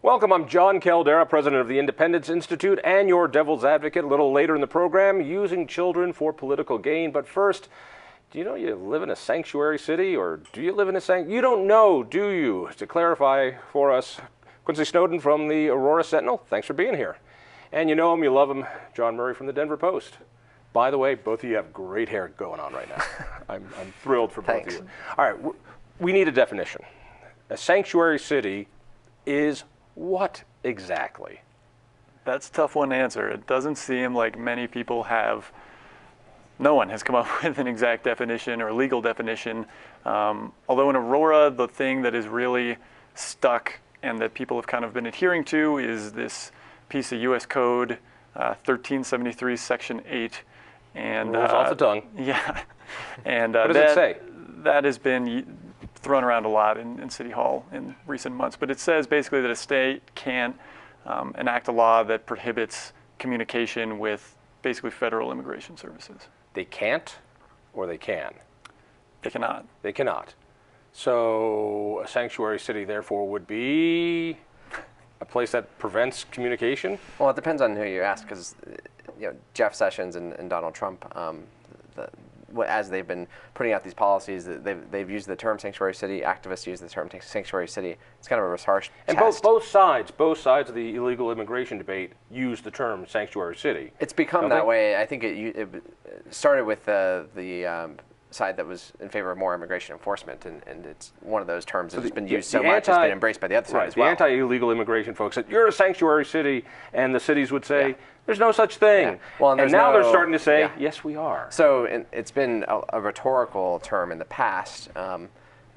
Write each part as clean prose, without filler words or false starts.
Welcome, I'm Jon Caldara, president of the Independence Institute and your devil's advocate. A little later in the program, using children for political gain. But first, do you know you live in a sanctuary city, or do you live in a sanctuary? You don't know, do you? To clarify for us, Quincy Snowdon from the Aurora Sentinel, thanks for being here. And you know him, you love him, John Murray from the Denver Post. By the way, both of you have great hair going on right now. I'm thrilled for both of you. All right, we need a definition. A sanctuary city is what exactly? That's a tough one to answer. It doesn't seem like many people have, no one has come up with an exact definition or legal definition. Although in Aurora, the thing that is really stuck and that people have kind of been adhering to is this piece of U.S. Code 1373, Section 8. And rolls off the tongue. Yeah. And what does it say? That has been thrown around a lot in City Hall in recent months. But it says basically that a state can't enact a law that prohibits communication with basically federal immigration services. They can't, or they can? They cannot. They cannot. So a sanctuary city, therefore, would be a place that prevents communication? Well, it depends on who you ask, because Jeff Sessions and Donald Trump, as they've been putting out these policies, they've used the term sanctuary city. Activists use the term sanctuary city. It's kind of a harsh and test. both sides of the illegal immigration debate use the term sanctuary city. It's become that way. I think it started with the side that was in favor of more immigration enforcement, and it's one of those terms that's been used so much, it's been embraced by the other side as well. The anti-illegal immigration folks said, you're a sanctuary city, and the cities would say, there's no such thing. Yeah. Well, and now they're starting to say, yes, we are. So it's been a rhetorical term in the past.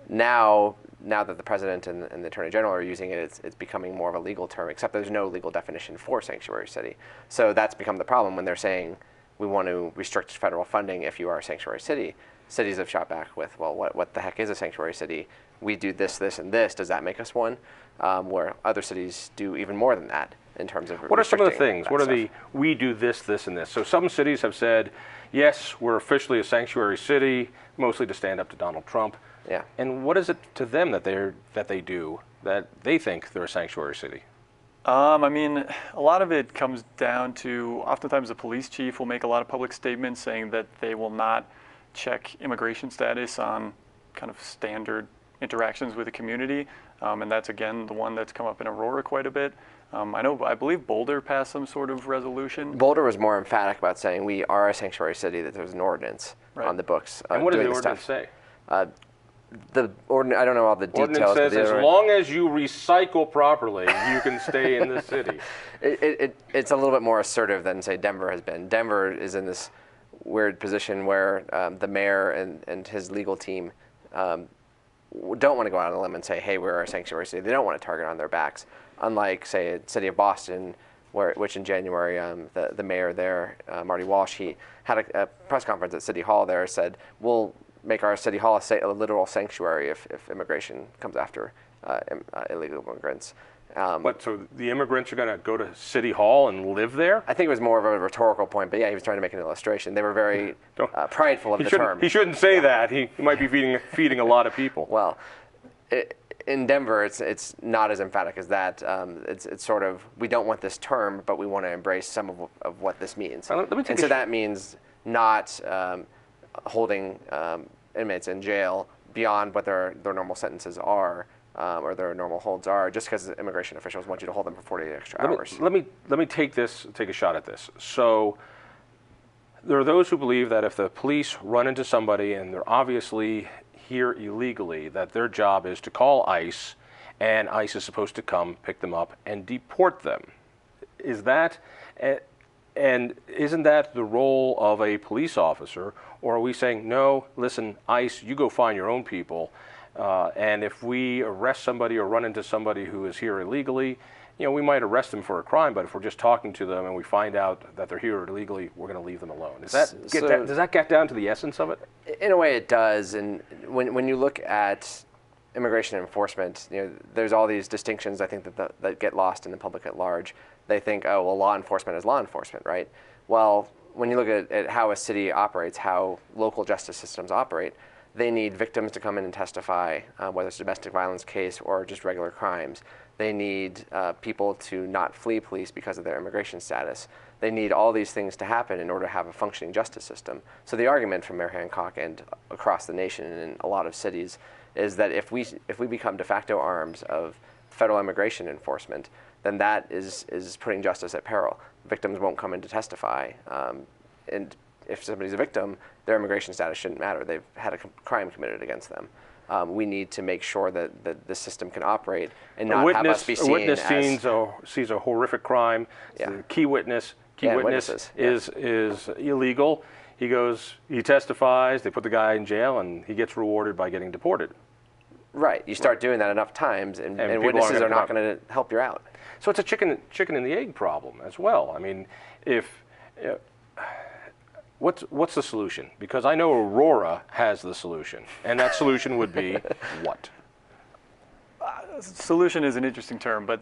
Now that the president and the attorney general are using it, it's becoming more of a legal term, except there's no legal definition for sanctuary city. So that's become the problem when they're saying, we want to restrict federal funding if you are a sanctuary city. Cities have shot back with, well, what the heck is a sanctuary city? We do this, this, and this. Does that make us one? Where other cities do even more than that in terms of what are some of the things? What are we do this, this, and this? So some cities have said, yes, we're officially a sanctuary city, mostly to stand up to Donald Trump. Yeah. And what is it to them that they do that they think they're a sanctuary city? I mean, a lot of it comes down to, oftentimes the police chief will make a lot of public statements saying that they will not check immigration status on kind of standard interactions with the community. And that's, again, the one that's come up in Aurora quite a bit. I believe Boulder passed some sort of resolution. Boulder was more emphatic about saying we are a sanctuary city, that there's an ordinance on the books. And what does the ordinance say? I don't know all the details. Ordinance says as long as you recycle properly, you can stay in the city. It's a little bit more assertive than, say, Denver has been. Denver is in this weird position where the mayor and his legal team don't want to go out on a limb and say, hey, we're a sanctuary city. They don't want to target on their backs. Unlike, say, the city of Boston, which in January, the mayor there, Marty Walsh, he had a press conference at City Hall there, said, we'll make our City Hall a literal sanctuary if immigration comes after illegal immigrants. So the immigrants are going to go to City Hall and live there? I think it was more of a rhetorical point, but yeah, he was trying to make an illustration. They were very prideful of the term. He shouldn't say that. He might be feeding a lot of people. Well, in Denver, it's not as emphatic as that. It's sort of, we don't want this term, but we want to embrace some of what this means. And so that means not holding inmates in jail beyond what their normal sentences are. Or their normal holds are, just because immigration officials want you to hold them for 48 extra hours. Let me take a shot at this. So there are those who believe that if the police run into somebody and they're obviously here illegally, that their job is to call ICE, and ICE is supposed to come pick them up and deport them. Is that, and isn't that the role of a police officer? Or are we saying, no, listen, ICE, you go find your own people. And if we arrest somebody or run into somebody who is here illegally, we might arrest them for a crime, but if we're just talking to them and we find out that they're here illegally, we're going to leave them alone. Does that get down to the essence of it? In a way, it does. And when you look at immigration enforcement, there's all these distinctions, I think, that get lost in the public at large. They think, oh, well, law enforcement is law enforcement, right? Well, when you look at how a city operates, how local justice systems operate, they need victims to come in and testify, whether it's a domestic violence case or just regular crimes. They need people to not flee police because of their immigration status. They need all these things to happen in order to have a functioning justice system. So the argument from Mayor Hancock and across the nation and in a lot of cities is that if we become de facto arms of federal immigration enforcement, then that is putting justice at peril. Victims won't come in to testify, and if somebody's a victim, their immigration status shouldn't matter. They've had a crime committed against them. We need to make sure that the system can operate and not have us be seen a witness as sees a horrific crime. Yeah. The key witness witnesses, is illegal. He testifies. They put the guy in jail, and he gets rewarded by getting deported. Right. You start doing that enough times, and people witnesses aren't are not gonna going to help you out. So it's a chicken and the egg problem as well. I mean, what's the solution? Because I know Aurora has the solution, and that solution would be what? Solution is an interesting term, but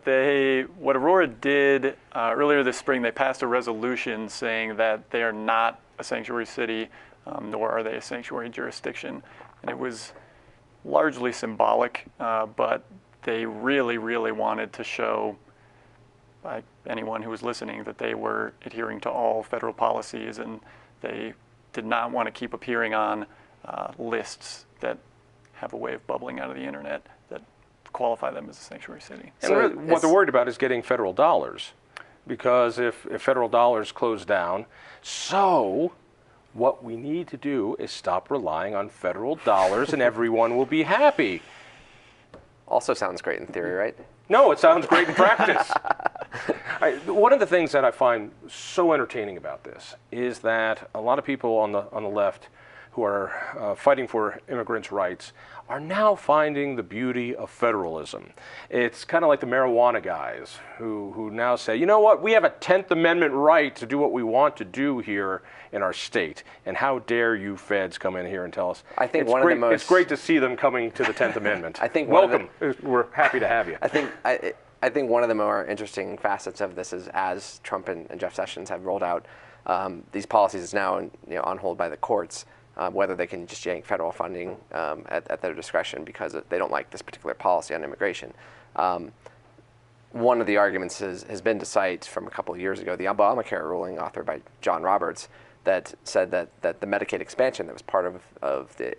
what Aurora did earlier this spring, they passed a resolution saying that they are not a sanctuary city, nor are they a sanctuary jurisdiction. And it was largely symbolic, but they really, really wanted to show by anyone who was listening that they were adhering to all federal policies, and they did not want to keep appearing on lists that have a way of bubbling out of the internet that qualify them as a sanctuary city. And really, what they're worried about is getting federal dollars, because if federal dollars close down, so what we need to do is stop relying on federal dollars and everyone will be happy. Also sounds great in theory, right? No, it sounds great in practice. One of the things that I find so entertaining about this is that a lot of people on the left who are fighting for immigrants' rights are now finding the beauty of federalism. It's kind of like the marijuana guys who now say, you know what, we have a 10th Amendment right to do what we want to do here in our state, and how dare you feds come in here and tell us. I think it's one great, of the most... It's great to see them coming to the 10th Amendment. I think welcome. We're happy to have you. I think one of the more interesting facets of this is as Trump and Jeff Sessions have rolled out these policies is now on hold by the courts, whether they can just yank federal funding at their discretion because they don't like this particular policy on immigration. One of the arguments has been to cite from a couple of years ago the Obamacare ruling authored by John Roberts that said that the Medicaid expansion that was part of the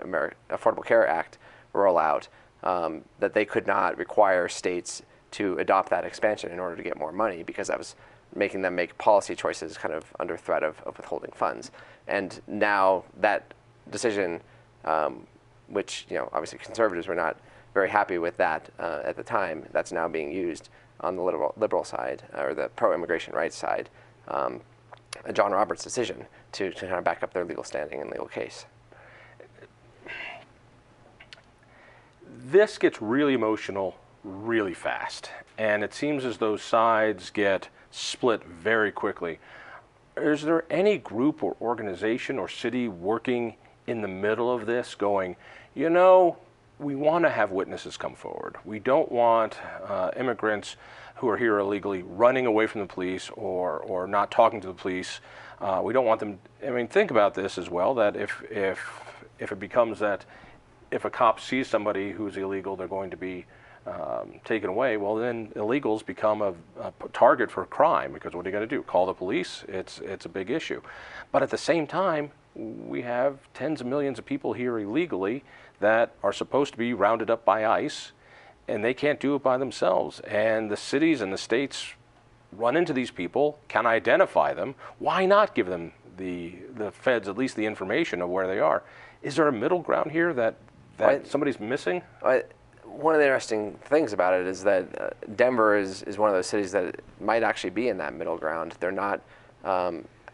Affordable Care Act rollout, that they could not require states to adopt that expansion in order to get more money because that was making them make policy choices kind of under threat of withholding funds. And now that decision, which obviously conservatives were not very happy with that at the time, that's now being used on the liberal side or the pro-immigration rights side, a John Roberts decision to kind of back up their legal standing and legal case. This gets really emotional really fast, and it seems as though sides get split very quickly. Is there any group or organization or city working in the middle of this going, we want to have witnesses come forward. We don't want immigrants who are here illegally running away from the police or not talking to the police. We don't want them. I mean, think about this as well, that if it becomes that if a cop sees somebody who's illegal, they're going to be taken away, well, then illegals become a target for crime, because what are you going to do? Call the police? It's a big issue. But at the same time, we have tens of millions of people here illegally that are supposed to be rounded up by ICE, and they can't do it by themselves. And the cities and the states run into these people, can identify them. Why not give them the feds at least the information of where they are? Is there a middle ground here that somebody's missing? One of the interesting things about it is that Denver is one of those cities that might actually be in that middle ground. They're not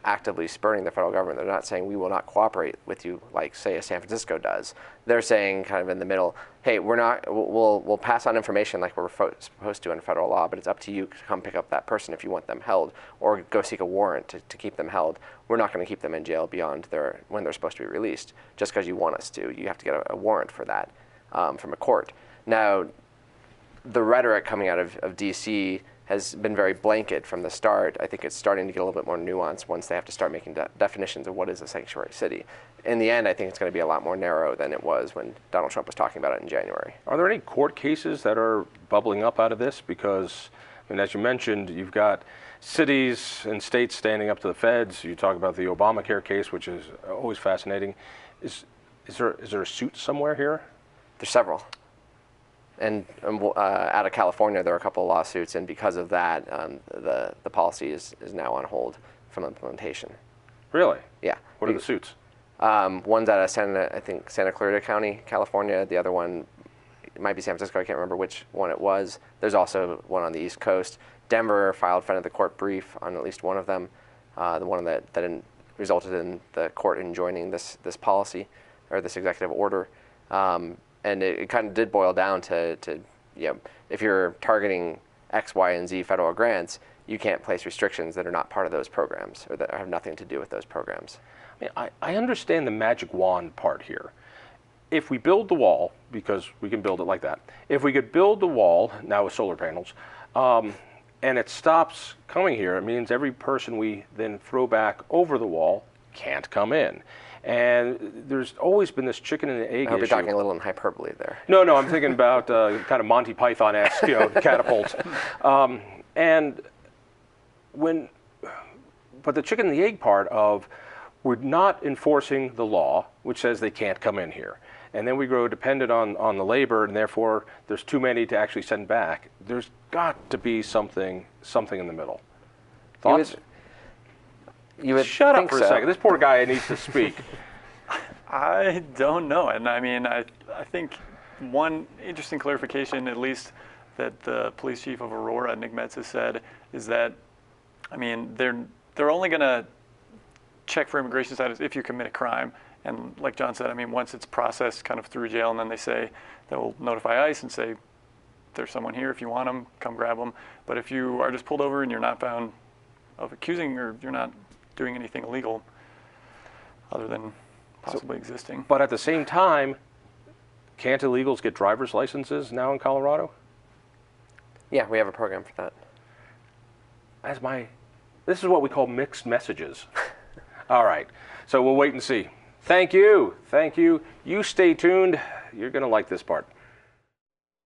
actively spurning the federal government. They're not saying we will not cooperate with you like, say, a San Francisco does. They're saying kind of in the middle, hey, we'll pass on information like we're supposed to in federal law, but it's up to you to come pick up that person if you want them held, or go seek a warrant to keep them held. We're not going to keep them in jail beyond when they're supposed to be released just because you want us to. You have to get a warrant for that from a court. Now, the rhetoric coming out of D.C. has been very blanket from the start. I think it's starting to get a little bit more nuanced once they have to start making definitions of what is a sanctuary city. In the end, I think it's going to be a lot more narrow than it was when Donald Trump was talking about it in January. Are there any court cases that are bubbling up out of this? Because, I mean, as you mentioned, you've got cities and states standing up to the feds. You talk about the Obamacare case, which is always fascinating. Is there a suit somewhere here? There's several. And out of California, there are a couple of lawsuits, and because of that, the policy is now on hold from implementation. Really? Yeah. What are the suits? One's out of Santa Clarita County, California. The other one, it might be San Francisco. I can't remember which one it was. There's also one on the East Coast. Denver filed front of the court brief on at least one of them. The one that resulted in the court enjoining this policy or this executive order. And it kind of did boil down to if you're targeting X, Y, and Z federal grants, you can't place restrictions that are not part of those programs or that have nothing to do with those programs. I understand the magic wand part here. If we build the wall, because we can build it like that, if we could build the wall, now with solar panels, and it stops coming here, it means every person we then throw back over the wall can't come in. And there's always been this chicken and the egg I hope issue. you're talking a little in hyperbole there. No, I'm thinking about kind of Monty Python-esque, catapults. But the chicken and the egg part of we're not enforcing the law, which says they can't come in here. And then we grow dependent on the labor, and therefore there's too many to actually send back. There's got to be something in the middle. Thoughts? You would Shut up think for so. a second. This poor guy needs to speak. I don't know. And I mean, I think one interesting clarification, at least that the police chief of Aurora, Nick Metz, has said, is that, I mean, they're only going to check for immigration status if you commit a crime. And like John said, I mean, once it's processed kind of through jail, and then they'll notify ICE and say, there's someone here, if you want them, come grab them. But if you are just pulled over and you're not found of accusing, or you're not doing anything illegal other than possibly existing. But at the same time, can't illegals get driver's licenses now in Colorado? Yeah, we have a program for that. This is what we call mixed messages. All right, so we'll wait and see. Thank you. You stay tuned. You're going to like this part.